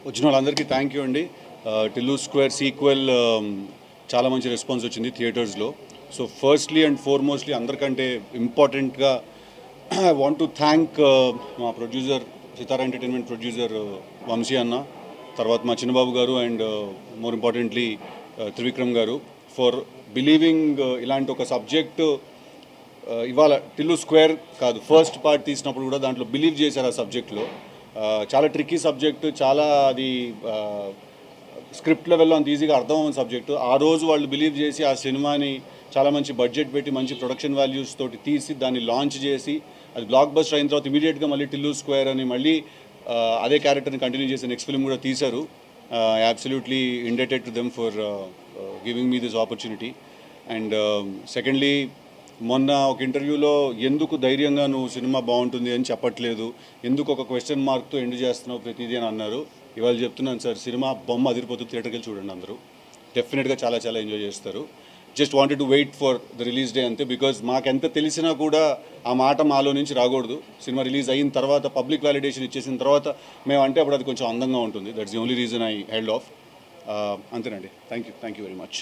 వచ్చిన వాళ్ళందరికీ thank you అండి. టిల్లు స్క్వేర్ సీక్వెల్ చాలా మంచి రెస్పాన్స్ వచ్చింది థియేటర్స్లో. సో ఫస్ట్లీ అండ్ ఫార్మోస్ట్లీ అందరికంటే ఇంపార్టెంట్గా ఐ వాంట్ టు థ్యాంక్ మా ప్రొడ్యూసర్ సితారా ఎంటర్టైన్మెంట్ ప్రొడ్యూసర్ వంశీ అన్న, తర్వాత మా చిన్నబాబు గారు అండ్ మోర్ ఇంపార్టెంట్లీ త్రివిక్రమ్ గారు ఫర్ బిలీవింగ్ ఇలాంటి ఒక సబ్జెక్టు ఇవాళ టిల్లు స్క్వేర్ కాదు ఫస్ట్ పార్ట్ తీసినప్పుడు కూడా దాంట్లో బిలీవ్ చేశారు ఆ సబ్జెక్ట్లో. చాలా ట్రిక్కీ సబ్జెక్టు, చాలా అది స్క్రిప్ట్ లెవెల్లో అంత ఈజీగా అర్థమవుతున్న సబ్జెక్టు. ఆ రోజు వాళ్ళు బిలీవ్ చేసి ఆ సినిమాని చాలా మంచి బడ్జెట్ పెట్టి మంచి ప్రొడక్షన్ వాల్యూస్ తోటి తీసి దాన్ని లాంచ్ చేసి అది బ్లాక్ బస్టర్ అయిన తర్వాత ఇమీడియట్గా మళ్ళీ టిల్లు స్క్వేర్ అని మళ్ళీ అదే క్యారెక్టర్ని కంటిన్యూ చేసి నెక్స్ట్ ఫిల్మ్ కూడా తీశారు. Absolutely indebted to them for giving me this opportunity. And secondly, మొన్న ఒక ఇంటర్వ్యూలో ఎందుకు ధైర్యంగా నువ్వు సినిమా బాగుంటుంది అని చెప్పట్లేదు, ఎందుకు ఒక క్వశ్చన్ మార్క్తో ఎండ్ చేస్తున్నావు ప్రతిదీ అని అన్నారు. ఇవాళ చెప్తున్నాను సార్, సినిమా బొమ్మ అదిరిపోతుంది, థియేటర్కి వెళ్ళి చూడండి అందరూ, డెఫినెట్గా చాలా చాలా ఎంజాయ్ చేస్తారు. Just wanted to wait for the release day అంతే. బికాజ్ మాకెంత తెలిసినా కూడా ఆ మాట మాలో నుంచి రాకూడదు. సినిమా రిలీజ్ అయిన తర్వాత పబ్లిక్ వ్యాలిడేషన్ ఇచ్చేసిన తర్వాత మేము అంటే అప్పుడు అది కొంచెం అందంగా ఉంటుంది. That's the only reason I held off. అంతేనండి. Thank you very much.